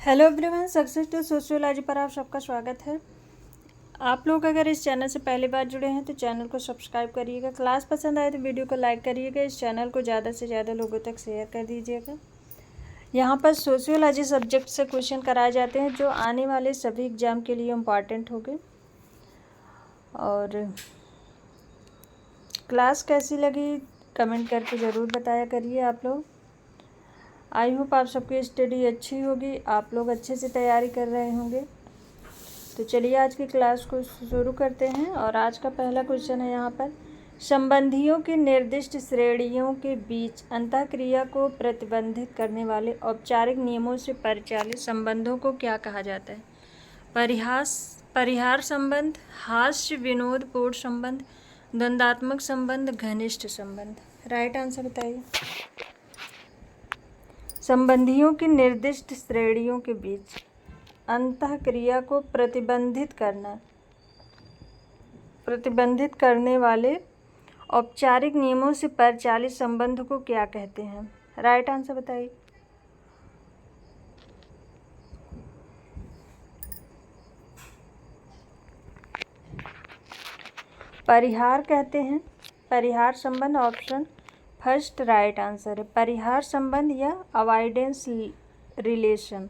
Hello everyone, success to sociology पर आप सबका स्वागत है। आप लोग अगर इस चैनल से पहली बार जुड़े हैं तो चैनल को सब्सक्राइब करिएगा। क्लास पसंद आए तो वीडियो को लाइक करिएगा। इस चैनल को ज़्यादा से ज़्यादा लोगों तक शेयर कर दीजिएगा। यहाँ पर सोशियोलॉजी सब्जेक्ट से क्वेश्चन कराए जाते हैं जो आने वाले सभी एग्जाम के लिए इम्पॉर्टेंट होंगे। और क्लास कैसी लगी कमेंट करके ज़रूर बताया करिए आप लोग। आई होप आप सबकी स्टडी अच्छी होगी, आप लोग अच्छे से तैयारी कर रहे होंगे। तो चलिए आज की क्लास को शुरू करते हैं। और आज का पहला क्वेश्चन है यहाँ पर, संबंधियों की निर्दिष्ट श्रेणियों के बीच अंतःक्रिया को प्रतिबंधित करने वाले औपचारिक नियमों से परिचालित संबंधों को क्या कहा जाता है? परिहार संबंध, हास्य विनोदपूर्ण संबंध, द्वंद्वात्मक संबंध, घनिष्ठ संबंध। राइट आंसर बताइए। संबंधियों की निर्दिष्ट श्रेणियों के बीच अंतःक्रिया को प्रतिबंधित करने वाले औपचारिक नियमों से परिचालित संबंध को क्या कहते हैं? राइट आंसर बताइए। परिहार कहते हैं। परिहार संबंध ऑप्शन फर्स्ट राइट आंसर है। परिहार संबंध या अवॉइडेंस रिलेशन।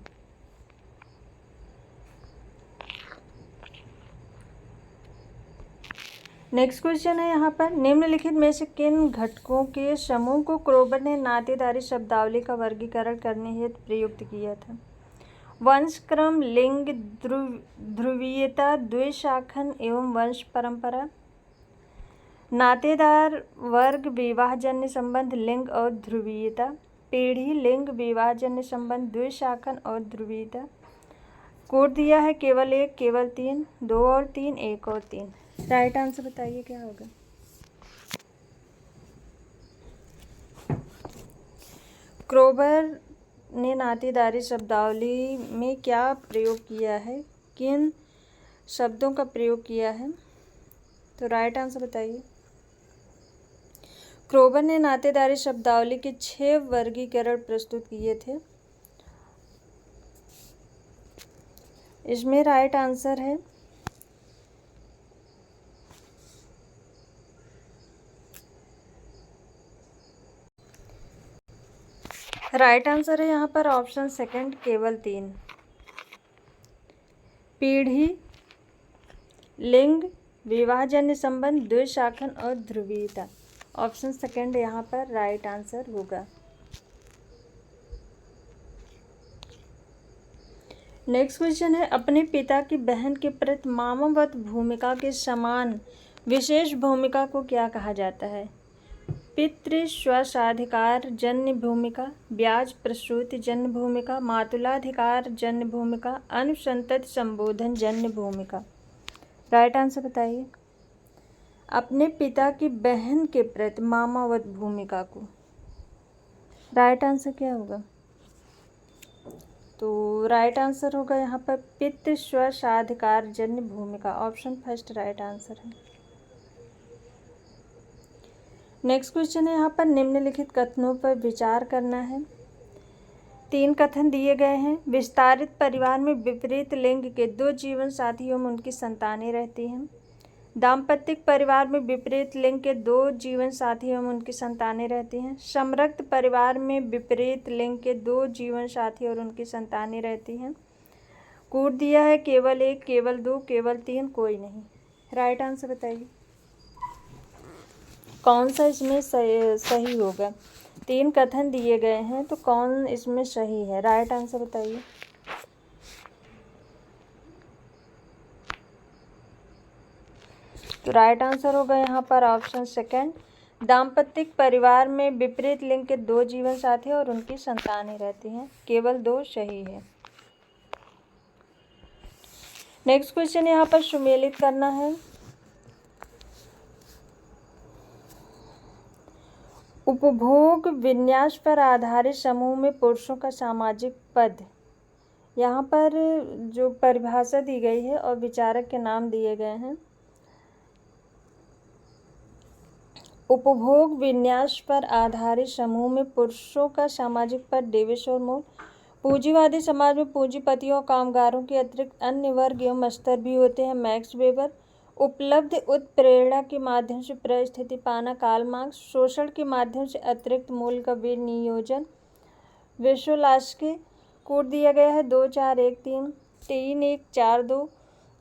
नेक्स्ट क्वेश्चन है यहाँ पर, निम्नलिखित में से किन घटकों के समूह को क्रोबर ने नातेदारी शब्दावली का वर्गीकरण करने हेतु प्रयुक्त किया था? वंश क्रम, लिंग, ध्रुवीयता, द्विशाखन एवं वंश परंपरा। नातेदार, वर्ग, विवाहजन्य संबंध, लिंग और ध्रुवीयता। पीढ़ी, लिंग, विवाहजन्य संबंध, द्विशाखन और ध्रुवीयता। कोड दिया है केवल एक, केवल तीन, दो और तीन, एक और तीन। राइट आंसर बताइए क्या होगा। क्रोबर ने नातेदारी शब्दावली में क्या प्रयोग किया है? किन शब्दों का प्रयोग किया है? तो राइट आंसर बताइए। क्रोबर ने नातेदारी शब्दावली के 6 वर्गीकरण प्रस्तुत किए थे। इसमें राइट आंसर है यहाँ पर ऑप्शन सेकंड, केवल 3। पीढ़ी, लिंग, विवाहजन्य संबंध, द्विशाखन और ध्रुवीयता। ऑप्शन सेकंड यहाँ पर राइट आंसर होगा। नेक्स्ट क्वेश्चन है, अपने पिता की बहन के प्रति मामावत भूमिका के समान विशेष भूमिका को क्या कहा जाता है? पितृ स्वशाधिकार जन्य भूमिका, ब्याज प्रसूति जन्य भूमिका, मातुलाधिकार जन्य भूमिका, अनुसंतति संबोधन जन्य भूमिका। राइट आंसर बताइए। अपने पिता की बहन के प्रति मामावत भूमिका को राइट आंसर क्या होगा? तो राइट आंसर होगा यहाँ पर पितृ स्वशाधिकार जन्य भूमिका। ऑप्शन फर्स्ट राइट आंसर है। नेक्स्ट क्वेश्चन है यहाँ पर, निम्नलिखित कथनों पर विचार करना है। 3 कथन दिए गए हैं। विस्तारित परिवार में विपरीत लिंग के 2 जीवन साथियों में उनकी संतानें रहती हैं। दाम्पत्यिक परिवार में विपरीत लिंग के 2 जीवन साथियों में उनकी संतानें रहती हैं। समरक्त परिवार में विपरीत लिंग के 2 जीवन साथी और उनकी संतानें रहती हैं। कोड दिया है केवल एक, केवल 2, केवल 3, कोई नहीं। राइट आंसर बताइए कौन सा इसमें सही होगा। 3 कथन दिए गए हैं तो कौन इसमें सही है? राइट आंसर बताइए। तो राइट आंसर होगा यहाँ पर ऑप्शन सेकंड। दाम्पत्यिक परिवार में विपरीत लिंग के 2 जीवन साथी और उनकी संतानें रहती हैं, केवल 2 सही है। नेक्स्ट क्वेश्चन यहाँ पर सुमेलित करना है। उपभोग विन्यास पर आधारित समूह में पुरुषों का सामाजिक पद। यहाँ पर जो परिभाषा दी गई है और विचारक के नाम दिए गए हैं। उपभोग विन्यास पर आधारित समूह में पुरुषों का सामाजिक पद डेविस और मोल। पूंजीवादी समाज में पूंजीपतियों और कामगारों के अतिरिक्त अन्य वर्ग एवं स्तर भी होते हैं। Max weber. उपलब्ध उत्प्रेरणा के माध्यम से परिस्थिति पाना, कार्ल मार्क्स। शोषण के माध्यम से अतिरिक्त मूल्य का विनियोजन, वेशोलास्की। कोड दिया गया है 2-4-1-3, 3-1-4-2,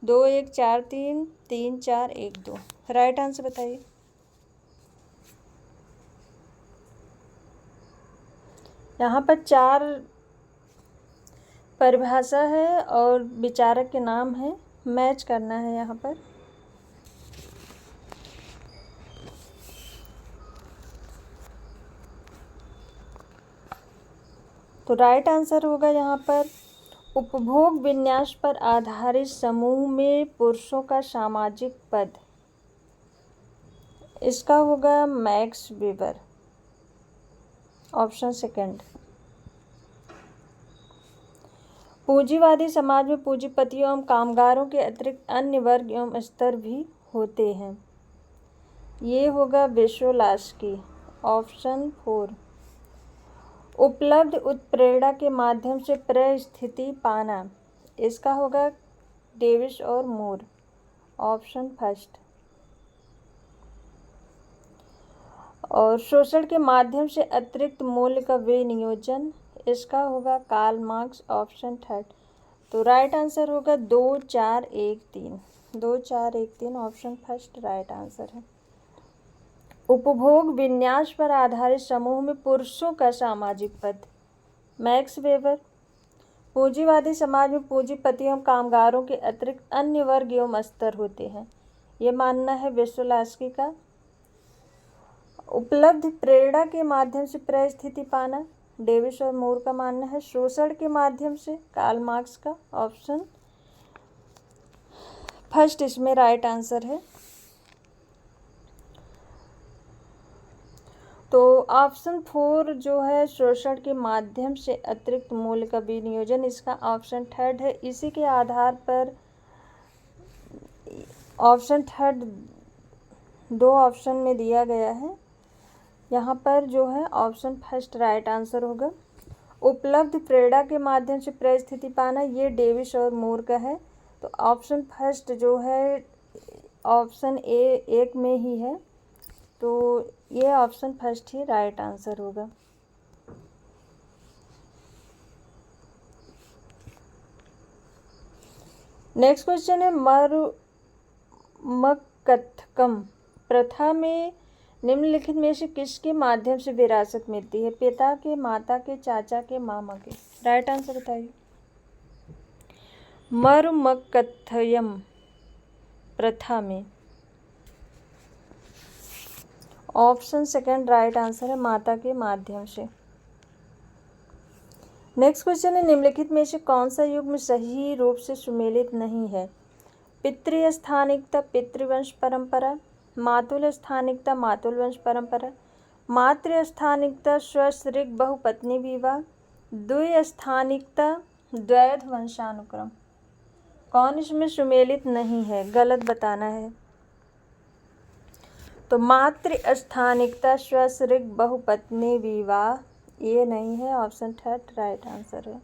2-1-4-3, 3-4-1-2। राइट आंसर बताइए। यहाँ पर 4 परिभाषा है और विचारक के नाम है, मैच करना है यहाँ पर। तो राइट आंसर होगा यहाँ पर उपभोग विन्यास पर आधारित समूह में पुरुषों का सामाजिक पद। इसका होगा मैक्स वेबर, ऑप्शन सेकंड। पूंजीवादी समाज में पूंजीपतियों एवं कामगारों के अतिरिक्त अन्य वर्ग एवं स्तर भी होते हैं। ये होगा वेशोलास्की, ऑप्शन 4। उपलब्ध उत्प्रेरणा के माध्यम से परिस्थिति पाना। इसका होगा डेविस और मूर, ऑप्शन फर्स्ट। और शोषण के माध्यम से अतिरिक्त मूल्य का विनियोजन। इसका होगा कार्ल मार्क्स, ऑप्शन थर्ड। तो राइट आंसर होगा 2-4-1-3, 2-4-1-3, ऑप्शन फर्स्ट राइट आंसर है। उपभोग विन्यास पर आधारित समूह में पुरुषों का सामाजिक पद, मैक्स वेबर। पूंजीवादी समाज में पूंजीपतियों एवं कामगारों के अतिरिक्त अन्य वर्ग एवं स्तर होते हैं। ये मानना है वेशोलास्की का। उपलब्ध प्रेरणा के माध्यम से परिस्थिति पाना, डेविस और मूर का मानना है। शोषण के माध्यम से, कार्ल मार्क्स का, ऑप्शन फर्स्ट इसमें राइट आंसर है। तो ऑप्शन 4 जो है शोषण के माध्यम से अतिरिक्त मूल्य का विनियोजन, इसका ऑप्शन थर्ड है। इसी के आधार पर ऑप्शन थर्ड 2 ऑप्शन में दिया गया है। यहाँ पर जो है ऑप्शन फर्स्ट राइट आंसर होगा। उपलब्ध प्रेरणा के माध्यम से परिस्थिति पाना, ये डेविस और मूर का है। तो ऑप्शन फर्स्ट जो है ऑप्शन ए 1 में ही है, तो ये ऑप्शन फर्स्ट ही राइट आंसर होगा। नेक्स्ट क्वेश्चन है मरुमकत्थकम प्रथा में निम्नलिखित में से किसके माध्यम से विरासत मिलती है? पिता के, माता के, चाचा के, मामा के। राइट आंसर बताइए। मरुमकत्थयम प्रथा में, ऑप्शन सेकंड राइट आंसर है, माता के माध्यम से। नेक्स्ट क्वेश्चन है निम्नलिखित में से कौन सा युग्म सही रूप से सुमेलित नहीं है? पितृस्थानिकता, पितृवंश परंपरा। मातुल स्थानिकता, मातुल वंश परंपरा। मातृस्थानिकता, स्वश्रिक बहुपत्नी विवाह। द्विस्थानिकता, द्वैध वंशानुक्रम। कौन इसमें सुमेलित नहीं है? गलत बताना है। तो मातृस्थानिकता, स्वश्रिक बहुपत्नी विवाह, ये नहीं है, ऑप्शन थर्ड राइट आंसर है।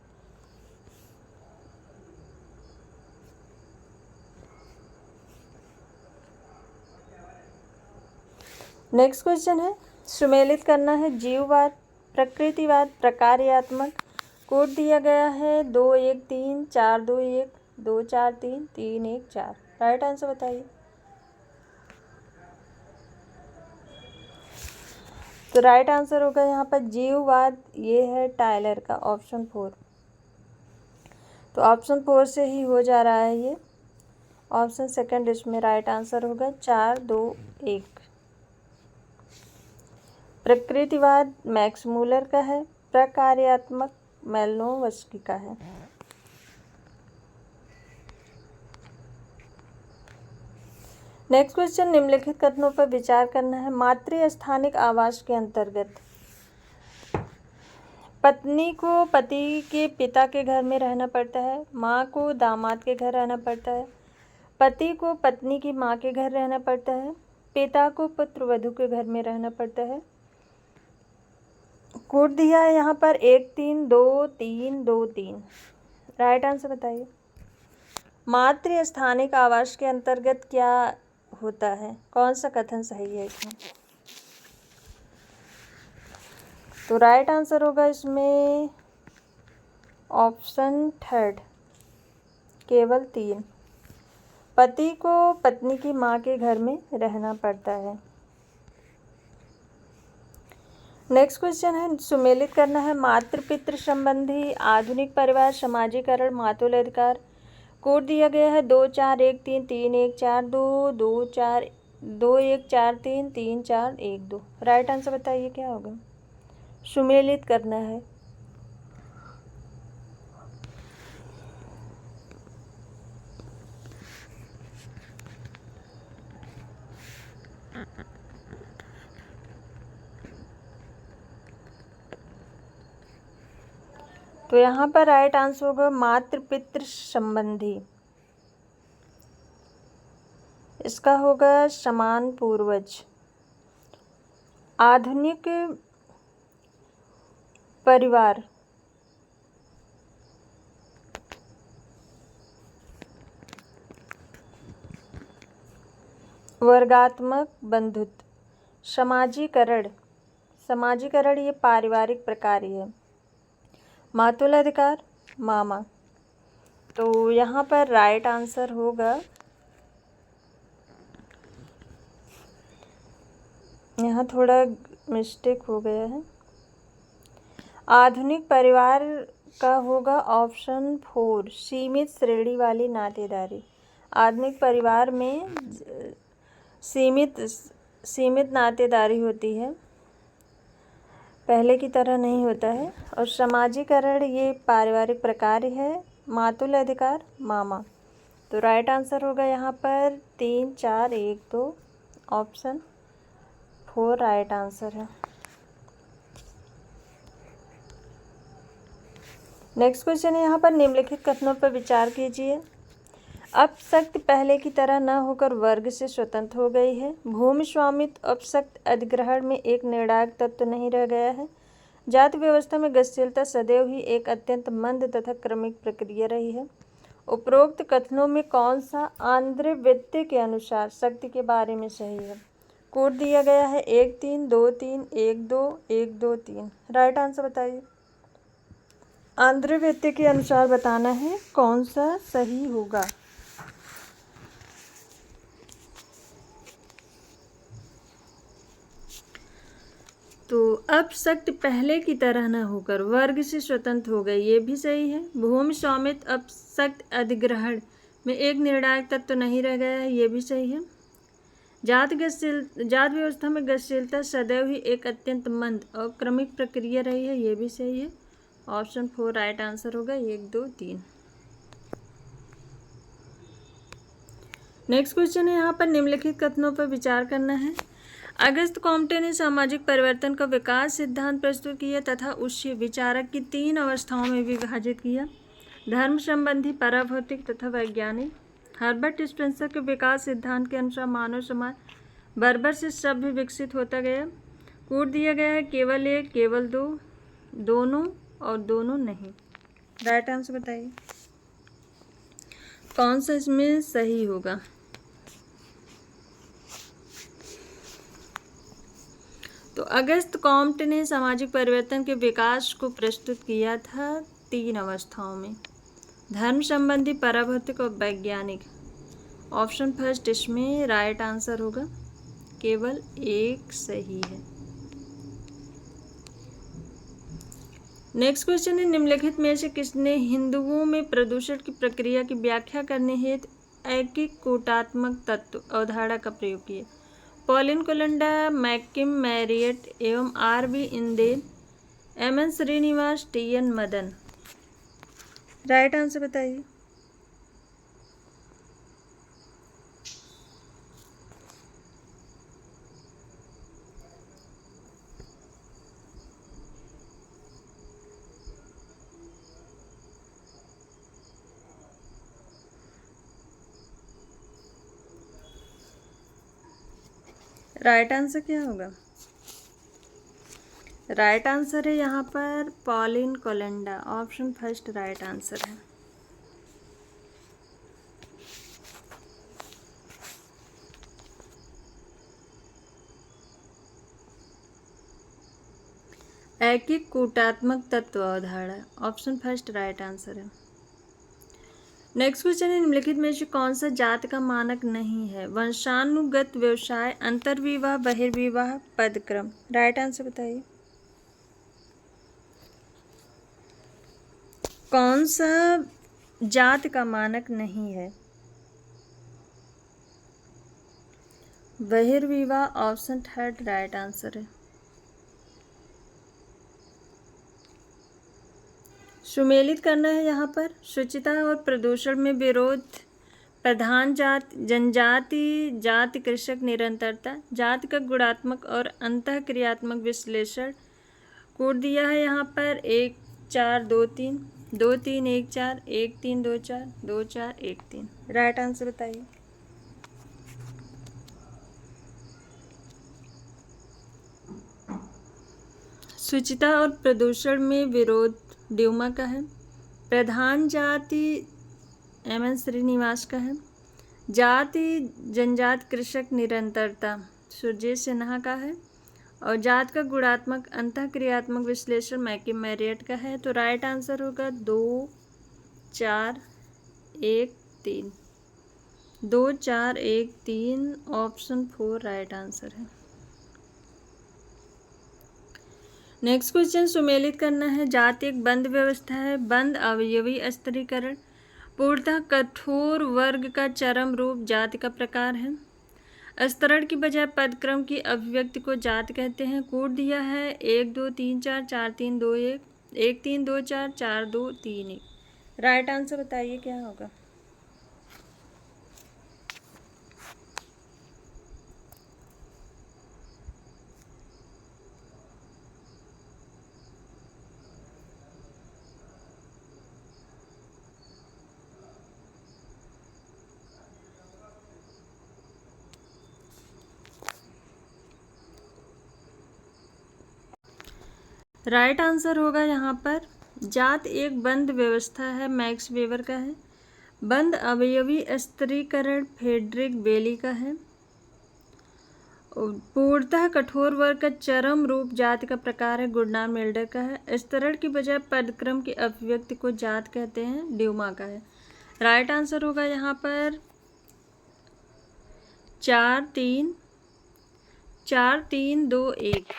नेक्स्ट क्वेश्चन है सुमेलित करना है जीववाद, प्रकृतिवाद, प्रकार्यात्मक। कोड दिया गया है 2-1-3, 4-2-1, 2-4-3, 3-1-4। राइट आंसर बताइए। तो राइट आंसर होगा यहाँ पर जीववाद, ये है टाइलर का, ऑप्शन 4। तो ऑप्शन 4 से ही हो जा रहा है ये, ऑप्शन सेकंड इसमें राइट आंसर होगा 4-2-1। प्रकृतिवाद मैक्स मूलर का है, प्रकार्यात्मक मेलनोवस्की का है। नेक्स्ट क्वेश्चन निम्नलिखित कथनों पर विचार करना है। मातृस्थानिक आवास के अंतर्गत पत्नी को पति के पिता के घर में रहना पड़ता है, माँ को दामाद के घर रहना पड़ता है, पति को पत्नी की माँ के घर रहना पड़ता है, पिता को पुत्र वधू के घर में रहना पड़ता है। कोड दिया है यहाँ पर 1 3 2 3 2 3। राइट आंसर बताइए। मातृ स्थानिक आवास के अंतर्गत क्या होता है? कौन सा कथन सही है इसमें? तो राइट आंसर होगा इसमें ऑप्शन थर्ड, केवल 3। पति को पत्नी की माँ के घर में रहना पड़ता है। नेक्स्ट क्वेश्चन है, सुमेलित करना है। मातृ पितृ संबंधी, आधुनिक परिवार, समाजीकरण, मातुल अधिकार। कोड दिया गया है 2 4 1 3 3 1 4 2 2 4 2 1 4 3 3 4 1 2। राइट आंसर बताइए क्या होगा? सुमेलित करना है। तो यहाँ पर राइट आंसर होगा मातृ पितृ संबंधी। इसका होगा समान पूर्वज। आधुनिक परिवार, वर्गात्मक बंधुत्व। समाजीकरण, समाजीकरण ये पारिवारिक प्रकार ही है। मातुल अधिकार, मामा। तो यहाँ पर राइट आंसर होगा, यहाँ थोड़ा मिस्टेक हो गया है। आधुनिक परिवार का होगा ऑप्शन 4, सीमित श्रेणी वाली नातेदारी। आधुनिक परिवार में सीमित नातेदारी होती है, पहले की तरह नहीं होता है। और समाजीकरण ये पारिवारिक प्रकार है। मातुल अधिकार, मामा। तो राइट आंसर होगा यहाँ पर 3 4 1 2, ऑप्शन 4 राइट आंसर है। नेक्स्ट क्वेश्चन है, यहाँ पर निम्नलिखित कथनों पर विचार कीजिए। अपशक्ति पहले की तरह न होकर वर्ग से स्वतंत्र हो गई है। भूमि स्वामित्व अपशक्ति अधिग्रहण में एक निर्णायक तत्व नहीं रह गया है। जाति व्यवस्था में गतिशीलता सदैव ही एक अत्यंत मंद तथा क्रमिक प्रक्रिया रही है। उपरोक्त कथनों में कौन सा आंध्रवृत्ति के अनुसार शक्ति के बारे में सही है? कोड दिया गया है 1 3 2 3 1 2 1 2 3। राइट आंसर बताइए। आंध्रवृत्ति के अनुसार बताना है कौन सा सही होगा। तो अपशक्ति पहले की तरह न होकर वर्ग से स्वतंत्र हो गई, ये भी सही है। भूमि स्वामित्व अपशक्ति अधिग्रहण में एक निर्णायक तत्व तो नहीं रह गया है, ये भी सही है। जात व्यवस्था में गतिशीलता सदैव ही एक अत्यंत मंद और क्रमिक प्रक्रिया रही है, ये भी सही है। ऑप्शन 4 राइट आंसर होगा 1 2 3। नेक्स्ट क्वेश्चन है, यहाँ पर निम्नलिखित कथनों पर विचार करना है। अगस्त कॉम्टे ने सामाजिक परिवर्तन का विकास सिद्धांत प्रस्तुत किया तथा उससे विचारक की 3 अवस्थाओं में विभाजित किया: धर्म संबंधी, पराभौतिक तथा वैज्ञानिक। हर्बर्ट स्पेंसर के विकास सिद्धांत के अनुसार मानव समाज बर्बर से सभ्य विकसित होता गया। कोड दिया गया है केवल 1, केवल 2, दोनों और दोनों नहीं। राइट आंसर बताइए कौन सा इसमें सही होगा। तो अगस्त कॉम्टे ने सामाजिक परिवर्तन के विकास को प्रस्तुत किया था 3 अवस्थाओं में: धर्म संबंधी, पराभौतिक और वैज्ञानिक। ऑप्शन फर्स्ट इसमें राइट आंसर होगा, केवल 1 सही है। नेक्स्ट क्वेश्चन है, निम्नलिखित में से किसने हिंदुओं में प्रदूषण की प्रक्रिया की व्याख्या करने हेतु एकीकोटात्मक तत्व अवधारणा का प्रयोग किया? पॉलिन कोलंडा, मैकिम मैरियट एवं R.B. Inden, M.N. Srinivas, T.N. Madan. Right answer बताइए। राइट आंसर क्या होगा? राइट आंसर है यहाँ पर Pauline Kolenda, option first right answer है। ऐकिक कूटात्मक तत्व अवधारणा, ऑप्शन फर्स्ट राइट आंसर है। नेक्स्ट क्वेश्चन है, निम्नलिखित में से कौन सा जाति का मानक नहीं है? वंशानुगत व्यवसाय, अंतर्विवाह, बहिर्विवाह, पदक्रम। राइट आंसर बताइए। कौन सा जाति का मानक नहीं है? बहिर्विवाह, ऑप्शन थर्ड राइट आंसर है। सुमेलित करना है यहाँ पर। शुचिता और प्रदूषण में विरोध, प्रधान जाति, जनजाति, जाति कृषक, निरंतरता, जाति का गुणात्मक और अंतःक्रियात्मक विश्लेषण। कोड दिया है यहाँ पर 1 4 2 3 2 3 1 4 1 3 2 4 2 4 1 3। राइट आंसर बताइए। शुचिता और प्रदूषण में विरोध ड्यूमा का है। प्रधान जाति एम.एन. श्रीनिवास का है। जाति जनजाति कृषक, निरंतरता सुरजीत सिन्हा का है। और जात का गुणात्मक अंतःक्रियात्मक विश्लेषण मैकी मैरियट का है। तो राइट आंसर होगा 2 4 1 3। 2 4 1 3, ऑप्शन 4 राइट आंसर है। नेक्स्ट क्वेश्चन सुमेलित करना है। जाति एक बंद व्यवस्था है। बंद अवयवी स्तरीकरण, पूर्णतः कठोर वर्ग का चरम रूप जाति का प्रकार है। स्तरण की बजाय पदक्रम की अभिव्यक्ति को जाति कहते हैं। कोड दिया है 1 2 3 4 4 3 2 1 1 3 2 4 4 2 3 1। राइट आंसर बताइए क्या होगा। राइट आंसर होगा यहाँ पर जात एक बंद व्यवस्था है, मैक्स वेबर का है। बंद अवयवी स्तरीकरण फ्रेडरिक बेली का है। पूर्णतः कठोर वर्ग का चरम रूप जाति का प्रकार है, गुडनार मिल्डर का है। स्तरण की बजाय पदक्रम की अभिव्यक्ति को जात कहते हैं, ड्यूमा का है। राइट आंसर होगा यहाँ पर 4 3 4 3 2 1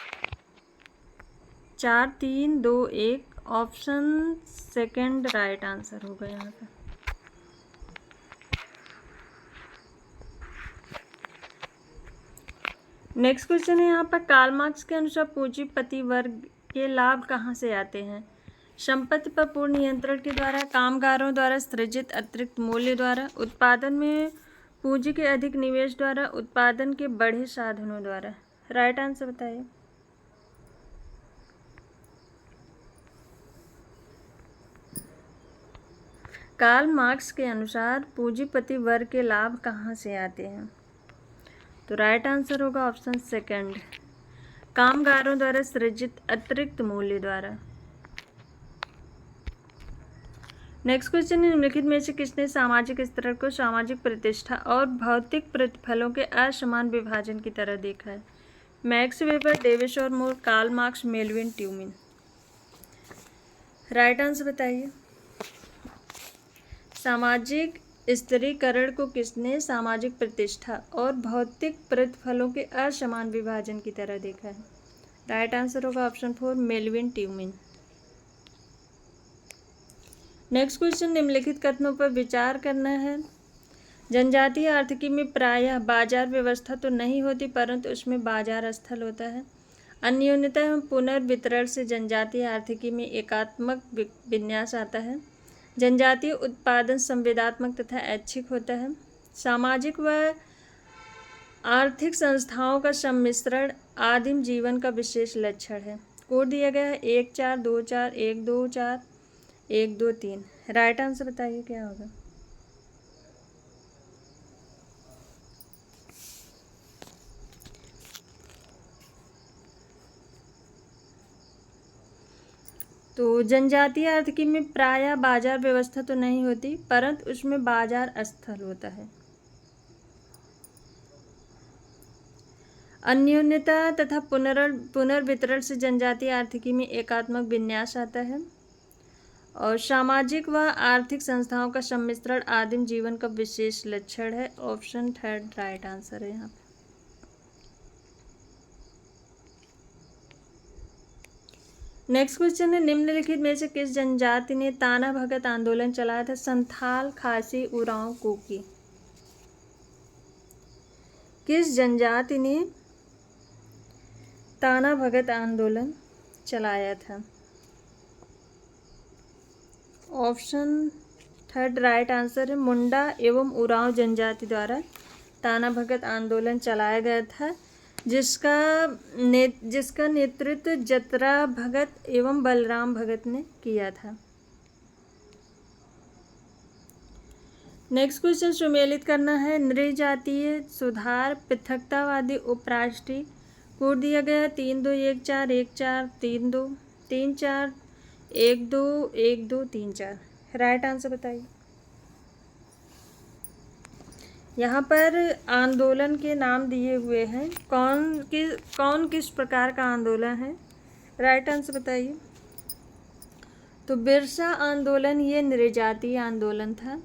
4 3 2 1, ऑप्शन सेकंड राइट आंसर होगा यहाँ पर। नेक्स्ट क्वेश्चन है यहाँ पर कार्ल मार्क्स के अनुसार पूंजीपति वर्ग के लाभ कहाँ से आते हैं? संपत्ति पर पूर्ण नियंत्रण के द्वारा, कामगारों द्वारा सृजित अतिरिक्त मूल्य द्वारा, उत्पादन में पूंजी के अधिक निवेश द्वारा, उत्पादन के बढ़े साधनों द्वारा। राइट आंसर बताइए। कार्ल मार्क्स के अनुसार पूंजीपति वर्ग के लाभ कहाँ से आते हैं? तो राइट आंसर होगा ऑप्शन सेकंड, कामगारों द्वारा सृजित अतिरिक्त मूल्य द्वारा। नेक्स्ट क्वेश्चन है, निम्नलिखित में से किसने सामाजिक स्तर को सामाजिक प्रतिष्ठा और भौतिक प्रतिफलों के असमान विभाजन की तरह देखा है? मैक्स वेबर, डेविस और Moore, Karl Marx, Melvin Tumin. Right answer बताइए। सामाजिक स्तरीकरण को किसने सामाजिक प्रतिष्ठा और भौतिक प्रतिफलों के असमान विभाजन की तरह देखा है? राइट आंसर होगा option 4, Melvin Tumin. Next question, निम्नलिखित कथनों पर विचार करना है। जनजातीय आर्थिकी में प्रायः बाजार व्यवस्था तो नहीं होती, परंतु उसमें बाजार स्थल होता है। अन्योन्यता एवं पुनर्वितरण से जनजातीय आर्थिकी में एकात्मक विन्यास आता है। जनजातीय उत्पादन संवेदात्मक तथा ऐच्छिक होता है। सामाजिक व आर्थिक संस्थाओं का सम्मिश्रण आदिम जीवन का विशेष लक्षण है। कोड दिया गया है 1 4 2 4 1 2 4 1 2 3। राइट आंसर बताइए क्या होगा। तो जनजातीय आर्थिकी में प्रायः बाजार व्यवस्था तो नहीं होती, परंतु उसमें बाजार स्थल होता है। अन्योन्यता तथा पुनर्वितरण से जनजातीय आर्थिकी में एकात्मक विन्यास आता है और सामाजिक व आर्थिक संस्थाओं का सम्मिश्रण आदिम जीवन का विशेष लक्षण है। ऑप्शन थर्ड राइट आंसर है यहाँ पे। नेक्स्ट क्वेश्चन है, निम्नलिखित में से किस जनजाति ने ताना भगत आंदोलन चलाया था? संथाल, खासी, उरांव, कुकी। किस जनजाति ने ताना भगत आंदोलन चलाया था? ऑप्शन थर्ड राइट आंसर है। मुंडा एवं उरांव जनजाति द्वारा ताना भगत आंदोलन चलाया गया था, जिसका नेतृत्व जतरा भगत एवं बलराम भगत ने किया था। नेक्स्ट क्वेश्चन सुमेलित करना है। नृजातीय सुधार पृथकतावादी उपराष्ट्रीय कोड दिया गया 3-2-1-4 1-4 3-2 3-4 1-2 1-2 3-4। राइट आंसर बताइए। यहाँ पर आंदोलन के नाम दिए हुए हैं, कौन किस प्रकार का आंदोलन है? राइट आंसर बताइए। तो बिरसा आंदोलन ये नृजातीय आंदोलन था।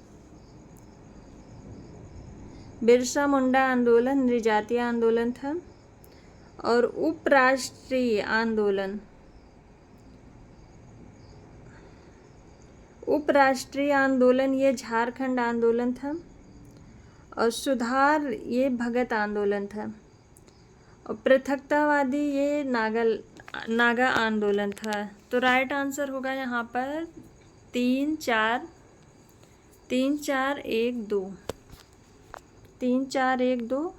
बिरसा मुंडा आंदोलन नृजातीय आंदोलन था और उपराष्ट्रीय आंदोलन ये झारखंड आंदोलन था और सुधार ये भगत आंदोलन था और पृथकतावादी ये नागा आंदोलन था। तो राइट आंसर होगा यहाँ पर 3-4 1 2 3-4 1 2।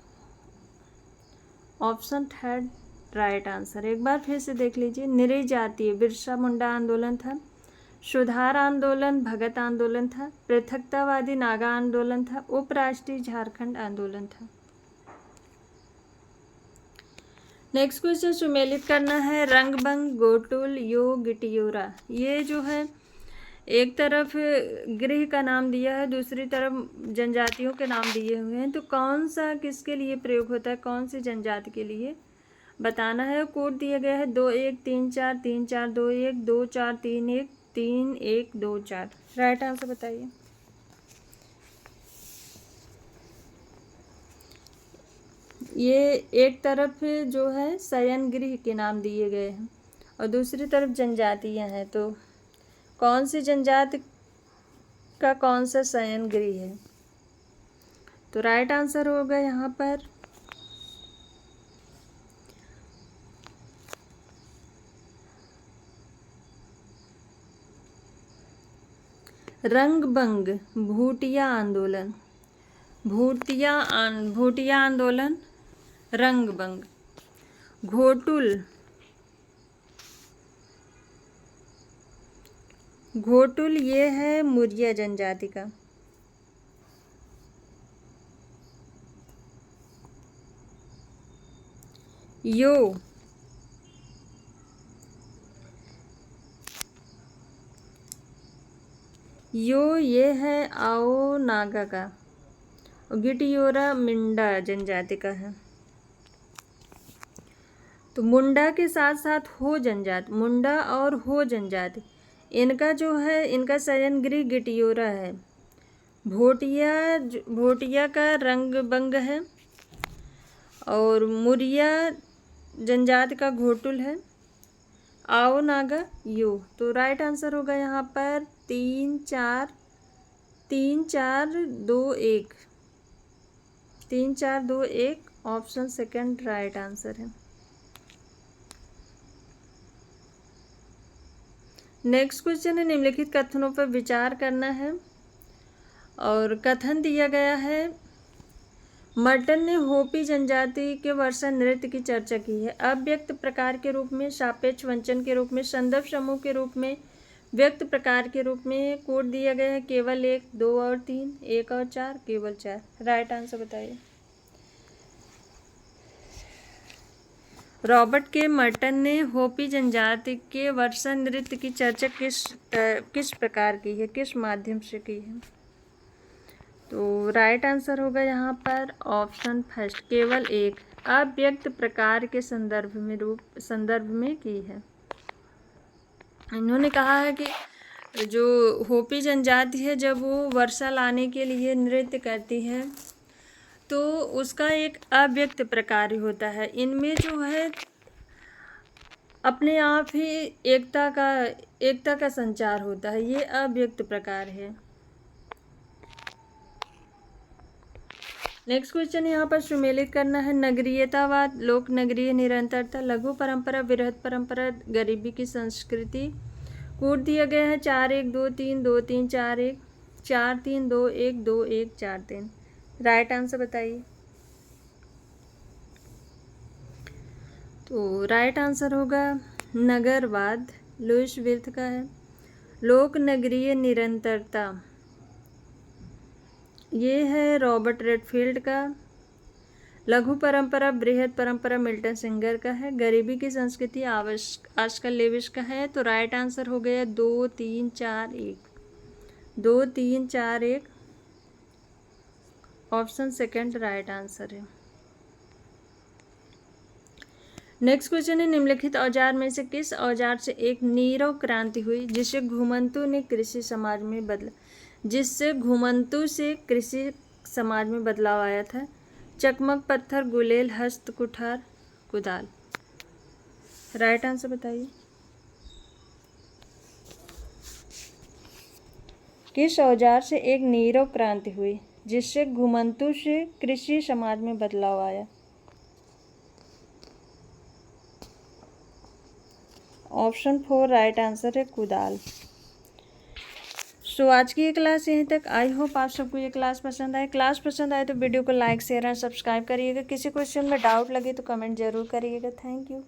Option third right answer. एक बार फिर से देख लीजिए। नृजातीय बिरसा मुंडा आंदोलन था, सुधार आंदोलन भगत आंदोलन था, पृथकतावादी नागा आंदोलन था, उपराष्ट्रीय झारखंड आंदोलन था। नेक्स्ट क्वेश्चन सुमेलित करना है। रंगबंग, गोटुल, यो, गिटियोरा ये जो है एक तरफ गृह का नाम दिया है, दूसरी तरफ जनजातियों के नाम दिए हुए हैं। तो कौन सा किसके लिए प्रयोग होता है, कौन सी जनजाति के लिए बताना है। कोड दिया गया है 2-1-3-4 3-4 2-1 2-4 3-1 3-1 2-4। राइट आंसर बताइए। ये एक तरफ जो है शयन गृह के नाम दिए गए हैं और दूसरी तरफ जनजातियां हैं। तो कौन सी जनजाति का कौन सा शयन गृह है? तो राइट आंसर होगा यहाँ पर रंगबंग भूटिया आंदोलन। भूटिया आंदोलन रंगबंग। घोटुल ये है मुरिया जनजाति का। यो ये है आओ नागा का और गिटियोरा मिंडा जनजाति का है। तो मुंडा के साथ साथ हो जनजाति, मुंडा और हो जनजाति इनका जो है इनका शयन गृह गिटियोरा है। भोटिया का रंगबंग है और मुरिया जनजाति का घोटुल है। आओ नागा यो। तो राइट आंसर होगा यहाँ पर 3-4 2 1 3-4 2 1। ऑप्शन सेकंड राइट आंसर है। नेक्स्ट क्वेश्चन है। निम्नलिखित कथनों पर विचार करना है और कथन दिया गया है। मर्टन ने होपी जनजाति के वर्षा नृत्य की चर्चा की है। अव्यक्त प्रकार के रूप में, सापेक्ष वंचन के रूप में, संदर्भ समूह के रूप में, व्यक्त प्रकार के रूप में। कोड दिया गया है केवल 1 2 और 3 1 और 4 केवल 4। राइट आंसर बताइए। रॉबर्ट के मर्टन ने होपी जनजाति के वर्षा नृत्य की चर्चा किस प्रकार की है, किस माध्यम से की है? तो राइट आंसर होगा यहाँ पर ऑप्शन फर्स्ट, केवल एक अव्यक्त प्रकार के संदर्भ में की है। इन्होंने कहा है कि जो होपी जनजाति है जब वो वर्षा लाने के लिए नृत्य करती है तो उसका एक अव्यक्त प्रकार होता है। इनमें जो है अपने आप ही एकता का संचार होता है, ये अव्यक्त प्रकार है। नेक्स्ट क्वेश्चन यहाँ पर सुमेलित करना है। नगरीयतावाद, लोक नगरीय निरंतरता, लघु परंपरा, बृहद परंपरा, गरीबी की संस्कृति। कूट दिया गया है 4 1 2 3 2 3 4 1 4 3 2 1 2 1 4 3। राइट आंसर बताइए। तो राइट आंसर होगा नगरवाद, लुईस विर्थ का है। लोक नगरीय निरंतरता ये है रॉबर्ट रेडफील्ड का। लघु परंपरा, बृहद परंपरा मिल्टन सिंगर का है। गरीबी की संस्कृति आस्कर लेविस का है। तो राइट आंसर हो गया 2 3 4 1 2 3 4 1। ऑप्शन सेकंड राइट आंसर है। नेक्स्ट क्वेश्चन है। निम्नलिखित औजार में से किस औजार से एक नीरव क्रांति हुई जिससे घुमंतु ने कृषि समाज में बदलाव आया था? चकमक, पत्थर, गुलेल, हस्त, कुठार, कुदाल। राइट आंसर बताइए। किस औजार से एक नीरव क्रांति हुई जिससे घुमंतु से कृषि समाज में बदलाव आया? ऑप्शन 4 राइट आंसर है कुदाल। सो आज की ये क्लास यहीं तक। आई होप आप सबको ये क्लास पसंद आए। क्लास पसंद आए तो वीडियो को लाइक, शेयर और सब्सक्राइब करिएगा। किसी क्वेश्चन में डाउट लगे तो कमेंट जरूर करिएगा। Thank you.